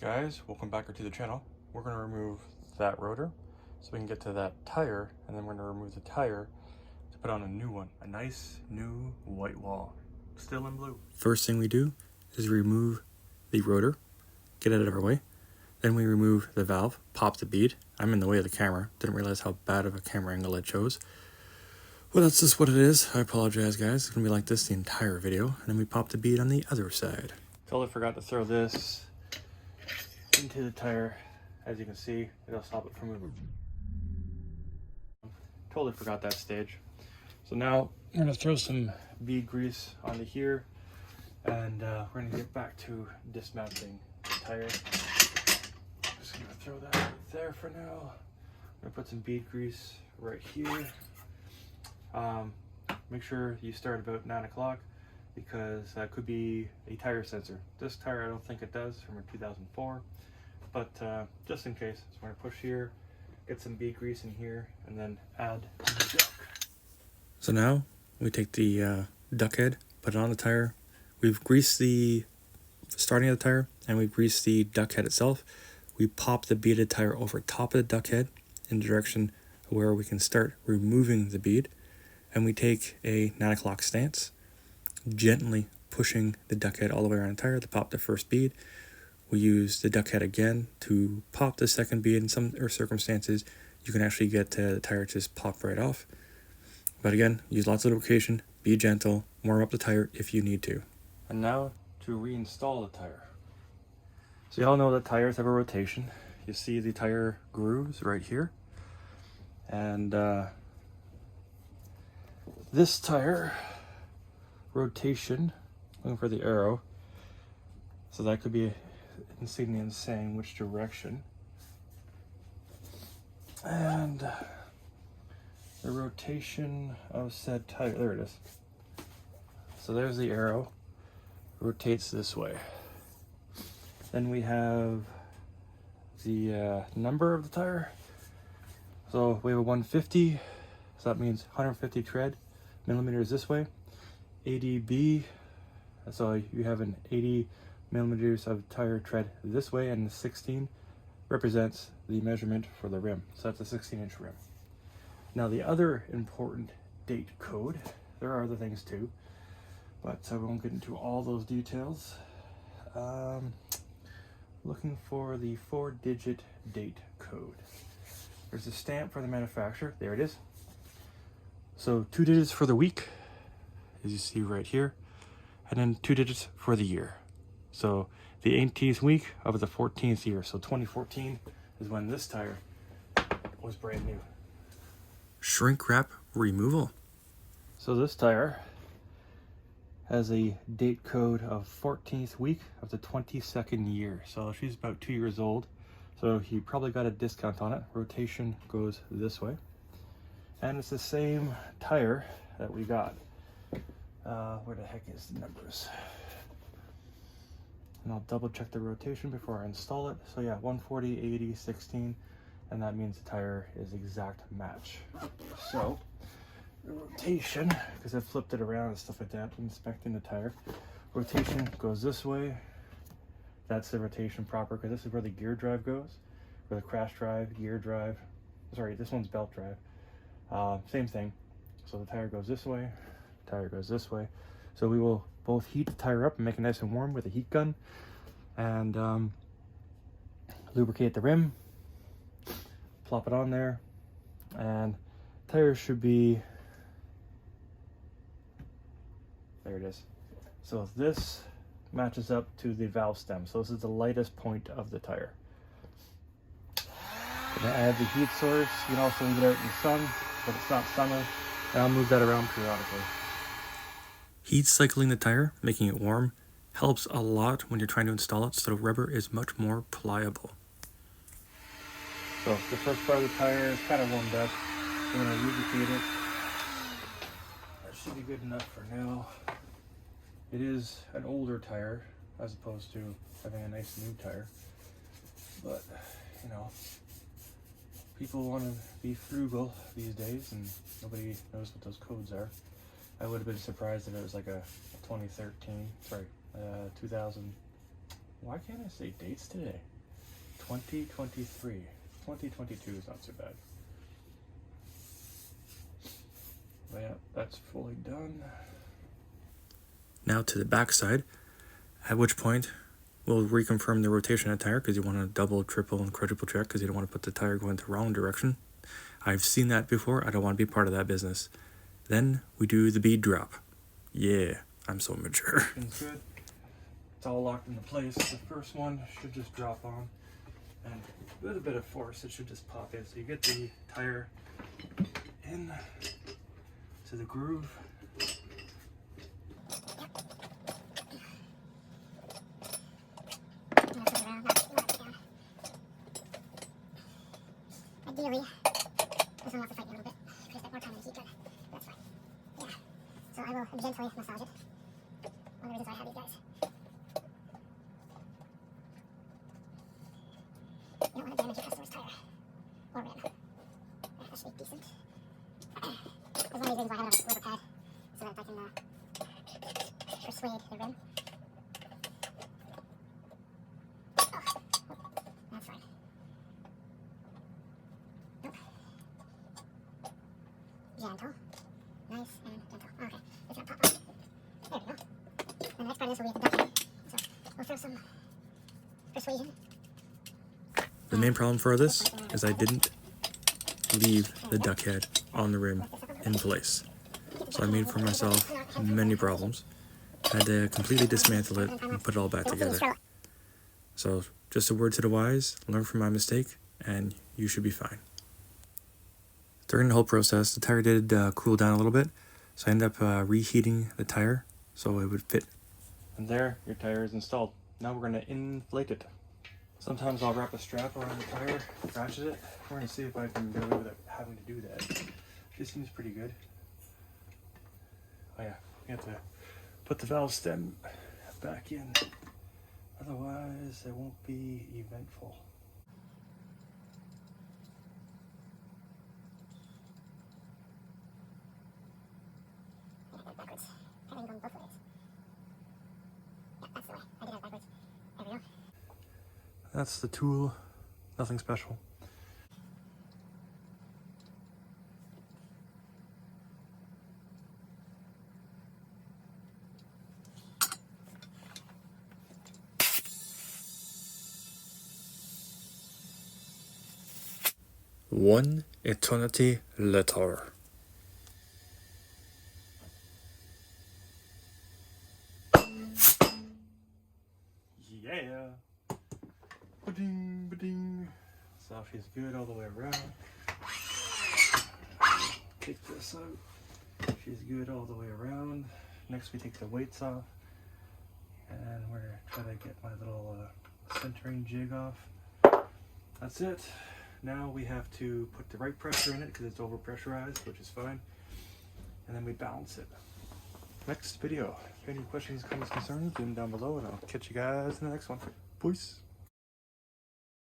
Guys, welcome back to the channel. We're going to remove that rotor so we can get to that tire, and then we're going to remove the tire to put on a new one, a nice new white wall, still in blue. First thing we do is remove the rotor, get it out of our way. Then we remove the valve, pop the bead. I'm in the way of the camera, didn't realize how bad of a camera angle I chose. Well, that's just what it is. I apologize, guys. It's going to be like this the entire video. And then we pop the bead on the other side. Totally forgot to throw this into the tire. As you can see, it'll stop it from moving. Totally forgot that stage. So now we're going to throw some bead grease onto here, and we're going to get back to dismounting the tire. Just going to throw that right there for now. I'm going to put some bead grease right here. Make sure you start about 9 o'clock because that could be a tire sensor. This tire, I don't think it does, from a 2004, but just in case. So we're going to push here, get some bead grease in here, and then add the duck. So now we take the duck head, put it on the tire. We've greased the starting of the tire, and we've greased the duck head itself. We pop the beaded tire over top of the duck head in the direction where we can start removing the bead. And we take a 9 o'clock stance, gently pushing the duck head all the way around the tire to pop the first bead. We use the duck head again to pop the second bead. In some circumstances, you can actually get the tire to just pop right off. But again, use lots of lubrication, be gentle, warm up the tire if you need to. And now to reinstall the tire. So you all know that tires have a rotation. You see the tire grooves right here. And this tire rotation, looking for the arrow, so that could be an insignia saying which direction. And the rotation of said tire, there it is. So there's the arrow, rotates this way. Then we have the number of the tire. So we have a 150, so that means 150 tread millimeters this way. 80B, so you have an 80 millimeters of tire tread this way, and the 16 represents the measurement for the rim. So that's a 16-inch rim. Now the other important date code, there are other things too, but I won't get into all those details. Looking for the 4-digit date code. There's a stamp for the manufacturer, there it is. So 2 digits for the week, as you see right here, and then 2 digits for the year. So the 18th week of the 14th year. So 2014 is when this tire was brand new. Shrink wrap removal. So this tire has a date code of 14th week of the 22nd year. So she's about 2 years old. So he probably got a discount on it. Rotation goes this way. And it's the same tire that we got. Where the heck is the numbers? And I'll double check the rotation before I install it. So yeah, 140, 80, 16, and that means the tire is exact match. So the rotation, because I flipped it around and stuff like that, inspecting the tire, rotation goes this way. That's the rotation proper, because this is where the gear drive goes, where the crash drive, gear drive. Sorry, this one's belt drive. Same thing. So the tire goes this way, tire goes this way. So we will both heat the tire up and make it nice and warm with a heat gun, and lubricate the rim, plop it on there, and tire should be, there it is. So this matches up to the valve stem. So this is the lightest point of the tire. Then I have the heat source. You can also leave it out in the sun, but it's not summer, and I'll move that around periodically. Heat cycling the tire, making it warm, helps a lot when you're trying to install it, so the rubber is much more pliable. So the first part of the tire is kind of warmed up. We're going to lubricate it. That should be good enough for now. It is an older tire as opposed to having a nice new tire, but you know, people want to be frugal these days, and nobody knows what those codes are. I would have been surprised if it was like a 2013, sorry, 2000, Why can't I say dates today? 2023. 2022 is not so bad. But yeah, that's fully done. Now to the back side, at which point we'll reconfirm the rotation of the tire because you want to double, triple, and quadruple check because you don't want to put the tire going the wrong direction. I've seen that before. I don't want to be part of that business. Then we do the bead drop. Yeah, I'm so mature. It's good. It's all locked into place. The first one should just drop on, and with a bit of force, it should just pop in. So you get the tire in to the groove. Ideally, this one wants to fight me a little bit. Could have spent more time on the heat gun. That's fine. Yeah. So I will gently massage it. One of the reasons why I have these guys. You don't want to damage your customer's tire or rim. That should be decent. There's one of these reasons why I have a rubber pad, so that I can persuade the rim. That's fine. Gentle. Nice and gentle. Okay, it's gonna pop off. There we go. And the next part of this will be at the Ducati. So we'll throw some persuasion. The main problem for this is I didn't leave the duck head on the rim in place. So I made for myself many problems. I had to completely dismantle it and put it all back together. So just a word to the wise, learn from my mistake, and you should be fine. During the whole process, the tire did cool down a little bit, so I ended up reheating the tire so it would fit. And there, your tire is installed. Now we're going to inflate it. Sometimes I'll wrap a strap around the tire, ratchet it. We're going to see if I can get away without having to do that. This seems pretty good. Oh yeah, we have to put the valve stem back in. Otherwise, it won't be eventful. Backwards. Kind of going both ways. Yeah, that's the way. I did it backwards. There we go. That's the tool. Nothing special. One eternity later. Yeah. Ba-ding, ba-ding. So she's good all the way around. Take this out. She's good all the way around. Next we take the weights off. And we're going to try to get my little centering jig off. That's it. Now we have to put the right pressure in it because it's over pressurized, which is fine. And then we balance it. Next video. If you have any questions, comments, concerns, leave them down below and I'll catch you guys in the next one. Peace.